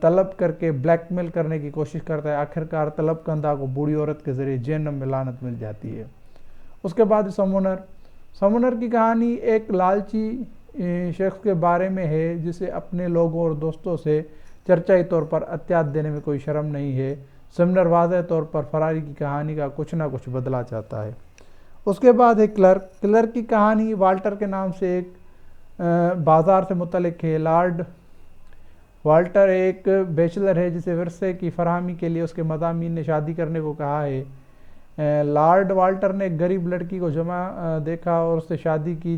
طلب کر کے بلیک میل کرنے کی کوشش کرتا ہے. آخرکار طلب کندہ کو بوڑھی عورت کے ذریعے جہنم میں لعنت مل جاتی ہے. اس کے بعد سمونر کی کہانی ایک لالچی شخص کے بارے میں ہے جسے اپنے لوگوں اور دوستوں سے چرچائی طور پر عطیات دینے میں کوئی شرم نہیں ہے. سمونر واضح طور پر فراری کی کہانی کا کچھ نہ کچھ بدلا چاہتا ہے. اس کے بعد ہے کلرک کی کہانی والٹر کے نام سے ایک بازار سے متعلق ہے. لارڈ والٹر ایک بیچلر ہے جسے ورثے کی فراہمی کے لیے اس کے مضامین نے شادی کرنے کو کہا ہے. لارڈ والٹر نے ایک غریب لڑکی کو جمع دیکھا اور اس سے شادی کی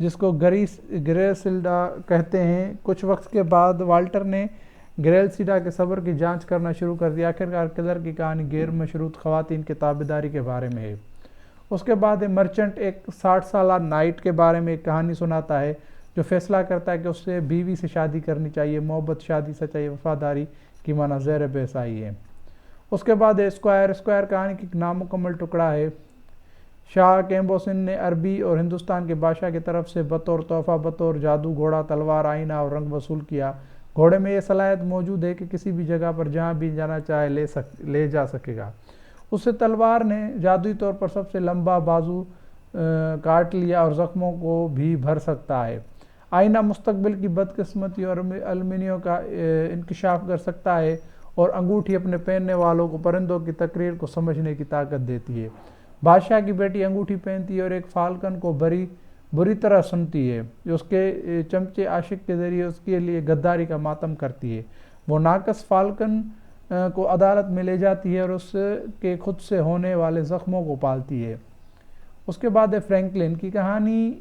جس کو گریسلڈا کہتے ہیں. کچھ وقت کے بعد والٹر نے گریسلڈا کے صبر کی جانچ کرنا شروع کر دیا. آخرکار کلرک کی کہانی غیر مشروط خواتین کے تابعداری کے بارے میں ہے. اس کے بعد مرچنٹ ایک 60 سالہ نائٹ کے بارے میں ایک کہانی سناتا ہے جو فیصلہ کرتا ہے کہ اس سے بیوی سے شادی کرنی چاہیے. محبت، شادی، سچائی، وفاداری کی معنی زیر بحث آئی ہے. اس کے بعد اسکوائر کہانی کی ایک نامکمل ٹکڑا ہے. شاہ کیمبوسن نے عربی اور ہندوستان کے بادشاہ کی طرف سے بطور تحفہ بطور جادو گھوڑا، تلوار، آئینہ اور رنگ وصول کیا. گھوڑے میں یہ صلاحیت موجود ہے کہ کسی بھی جگہ پر جہاں بھی جانا چاہے لے جا سکے گا. اس سے تلوار نے جادوئی طور پر سب سے لمبا بازو کاٹ لیا اور زخموں کو بھی بھر سکتا ہے. آئینہ مستقبل کی بدقسمتی اور المنیوں کا انکشاف کر سکتا ہے اور انگوٹھی اپنے پہننے والوں کو پرندوں کی تقریر کو سمجھنے کی طاقت دیتی ہے. بادشاہ کی بیٹی انگوٹھی پہنتی ہے اور ایک فالکن کو بری طرح سنتی ہے جو اس کے چمچے عاشق کے ذریعے اس کے لیے غداری کا ماتم کرتی ہے. وہ ناقص فالکن کو عدالت میں لے جاتی ہے اور اس کے خود سے ہونے والے زخموں کو پالتی ہے. اس کے بعد فرینکلن کی کہانی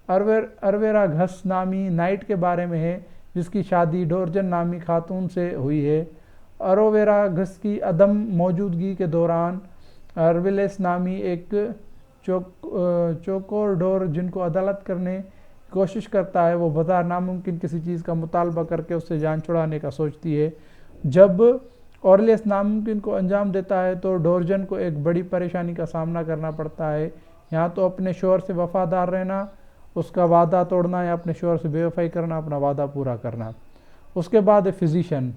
ارویرا گھس نامی نائٹ کے بارے میں ہے جس کی شادی ڈورجن نامی خاتون سے ہوئی ہے. ارویرا گھس کی عدم موجودگی کے دوران ارویلس نامی ایک چوکوڈور جن کو عدالت کرنے کی کوشش کرتا ہے وہ بظاہر ناممکن کسی چیز کا مطالبہ کر کے اس سے جان چھڑانے کا سوچتی ہے. جب اورلیس ناممکن کو انجام دیتا ہے تو ڈورجن کو ایک بڑی پریشانی کا سامنا کرنا پڑتا ہے. یہاں تو اپنے شوہر سے وفادار رہنا، اس کا وعدہ توڑنا، یا اپنے شوہر سے بے وفائی کرنا، اپنا وعدہ پورا کرنا. اس کے بعد فزیشین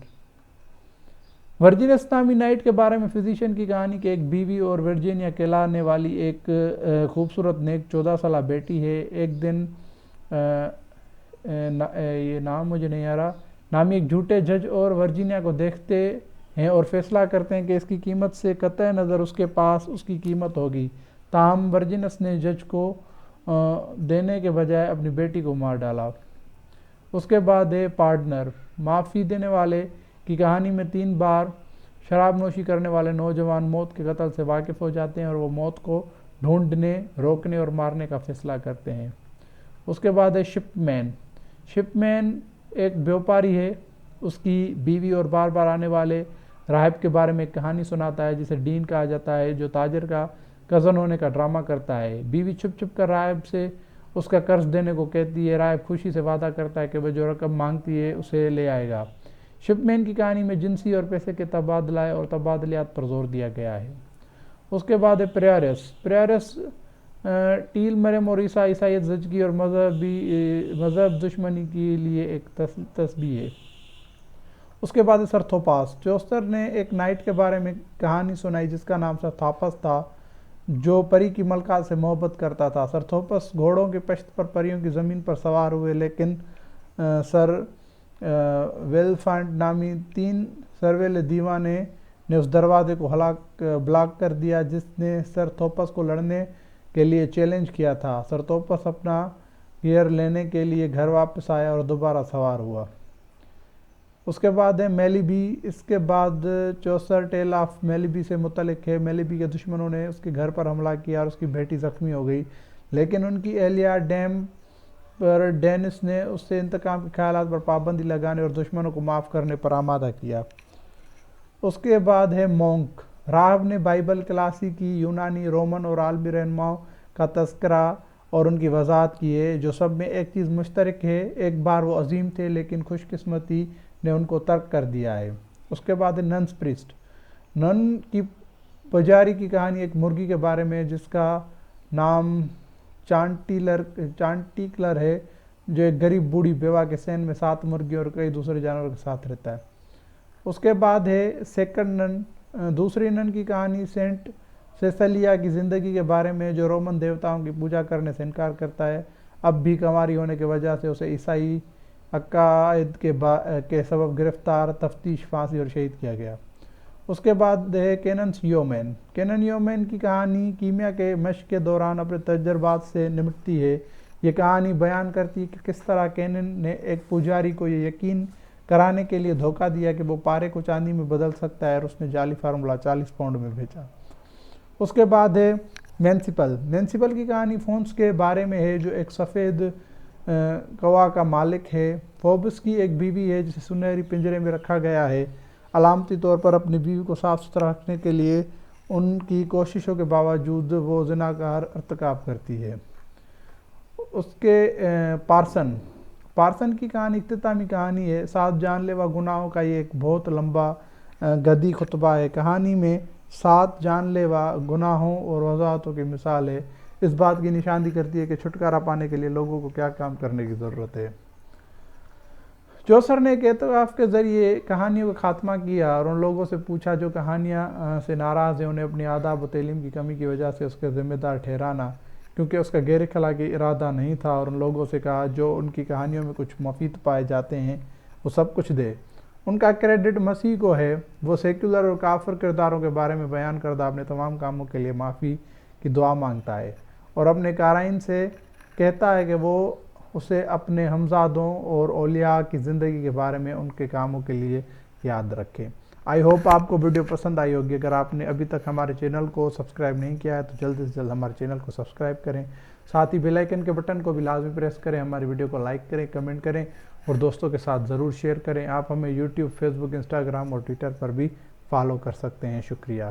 ورجینس نامی نائٹ کے بارے میں فزیشین کی کہانی کہ ایک بیوی اور ورجینیا کہلانے والی ایک خوبصورت نیک 14 سالہ بیٹی ہے. ایک دن یہ نام مجھے نہیں آ رہا نامی ایک جھوٹے جج اور ورجینیا کو دیکھتے ہیں اور فیصلہ کرتے ہیں کہ اس کی قیمت سے قطع نظر اس کے پاس اس کی قیمت ہوگی. تاہم ورجینس نے جج کو دینے کے بجائے اپنی بیٹی کو مار ڈالا. اس کے بعد ہے پارٹنر معافی دینے والے کی کہانی میں 3 بار شراب نوشی کرنے والے نوجوان موت کے قتل سے واقف ہو جاتے ہیں اور وہ موت کو ڈھونڈنے، روکنے اور مارنے کا فیصلہ کرتے ہیں. اس کے بعد ہے شپ مین ایک بیوپاری ہے. اس کی بیوی اور بار بار آنے والے راہب کے بارے میں ایک کہانی سناتا ہے جسے ڈین کہا جاتا ہے جو تاجر کا کزن ہونے کا ڈرامہ کرتا ہے. بیوی چھپ کر راہب سے اس کا قرض دینے کو کہتی ہے. راہب خوشی سے وعدہ کرتا ہے کہ وہ جو رقم مانگتی ہے اسے لے آئے گا. شپ مین کی کہانی میں جنسی اور پیسے کے تبادلہ اور تبادلیات پر زور دیا گیا ہے. اس کے بعد ہے پریارس ٹیل مریم اور عیسائیت زچگی اور مذہب دشمنی کے لیے ایک تسبیح ہے. اس کے بعد سرتھوپاس چوستر نے ایک نائٹ کے بارے میں کہانی سنائی جس کا نام سرتھاپس تھا جو پری کی ملکہ سے محبت کرتا تھا. سرتھوپس گھوڑوں کی پشت پر پریوں کی زمین پر سوار ہوئے لیکن سر ویلفانٹ نامی 3 سرویلے دیوانے نے اس دروازے کو بلاک کر دیا جس نے سرتھوپس کو لڑنے کے لیے چیلنج کیا تھا. سرتھوپس اپنا گیئر لینے کے لیے گھر واپس آیا اور دوبارہ سوار ہوا. اس کے بعد ہے میلیبی. اس کے بعد چوسر ٹیل آف میلیبی سے متعلق ہے. میلیبی کے دشمنوں نے اس کے گھر پر حملہ کیا اور اس کی بیٹی زخمی ہو گئی لیکن ان کی اہلیہ ڈیم پر ڈینس نے اس سے انتقام کے خیالات پر پابندی لگانے اور دشمنوں کو معاف کرنے پر آمادہ کیا. اس کے بعد ہے مونک. راہب نے بائبل کلاسیکی یونانی، رومن اور عالمی رہنماؤں کا تذکرہ اور ان کی وضاحت کی ہے جو سب میں ایک چیز مشترک ہے. ایک بار وہ عظیم تھے لیکن خوش قسمتی نے ان کو ترک کر دیا ہے. اس کے بعد ہے ننس پریسٹ. نن کی پجاری کی کہانی ایک مرغی کے بارے میں جس کا نام چانٹیکلر ہے جو ایک غریب بوڑھی بیوہ کے سین میں 7 مرغی اور کئی دوسرے جانوروں کے ساتھ رہتا ہے۔ اس کے بعد ہے سیکنڈ نن، دوسری نن کی کہانی سینٹ سیسلیا کی زندگی کے بارے میں، جو رومن دیوتاؤں کی پوجا کرنے سے انکار کرتا ہے۔ اب بھی کنواری ہونے کی وجہ سے اسے عیسائی عقائد کے سبب گرفتار، تفتیش، پھانسی اور شہید کیا گیا۔ اس کے بعد ہے کیننس یومین۔ کینن یومین کی کہانی کیمیا کے مشق کے دوران اپنے تجربات سے نمٹتی ہے۔ یہ کہانی بیان کرتی ہے کہ کس طرح کینن نے ایک پجاری کو یہ یقین کرانے کے لیے دھوکہ دیا کہ وہ پارے کو چاندی میں بدل سکتا ہے، اور اس نے جعلی فارمولہ 40 پاؤنڈ میں بھیجا۔ اس کے بعد ہے مینسیپل۔ مینسیپل کی کہانی فونس کے بارے میں ہے، جو ایک سفید کوا کا مالک ہے۔ فوبس کی ایک بیوی ہے جسے سنہری پنجرے میں رکھا گیا ہے۔ علامتی طور پر اپنی بیوی کو صاف ستھرا رکھنے کے لیے ان کی کوششوں کے باوجود وہ زنا کا ارتکاب کرتی ہے۔ اس کے پارسن کی کہانی اختتامی کہانی ہے۔ 7 جان لیوا گناہوں کا یہ ایک بہت لمبا گدی خطبہ ہے۔ کہانی میں 7 جان لیوا گناہوں اور وضاحتوں کی مثال ہے، اس بات کی نشاندہی کرتی ہے کہ چھٹکارا پانے کے لیے لوگوں کو کیا کام کرنے کی ضرورت ہے۔ چوسر نے ایک اعتراف کے ذریعے کہانیوں کا خاتمہ کیا اور ان لوگوں سے پوچھا جو کہانیاں سے ناراض ہیں، انہیں اپنی آداب و تعلیم کی کمی کی وجہ سے اس کے ذمہ دار ٹھہرانا، کیونکہ اس کا غیر اخلاقی ارادہ نہیں تھا، اور ان لوگوں سے کہا جو ان کی کہانیوں میں کچھ مفید پائے جاتے ہیں وہ سب کچھ دے۔ ان کا کریڈٹ مسیح کو ہے۔ وہ سیکولر اور کافر کرداروں کے بارے میں بیان کردہ اپنے تمام کاموں کے لیے معافی کی دعا مانگتا ہے، اور اپنے قارئین سے کہتا ہے کہ وہ اسے اپنے ہمزادوں اور اولیاء کی زندگی کے بارے میں ان کے کاموں کے لیے یاد رکھے۔ آئی ہوپ آپ کو ویڈیو پسند آئی ہوگی۔ اگر آپ نے ابھی تک ہمارے چینل کو سبسکرائب نہیں کیا ہے تو جلد سے جلد ہمارے چینل کو سبسکرائب کریں، ساتھ ہی بیل آئیکن کے بٹن کو بھی لازمی پریس کریں، ہماری ویڈیو کو لائک کریں، کمنٹ کریں اور دوستوں کے ساتھ ضرور شیئر کریں۔ آپ ہمیں یوٹیوب، فیس بک، انسٹاگرام اور ٹویٹر پر بھی فالو کر سکتے ہیں۔ شکریہ۔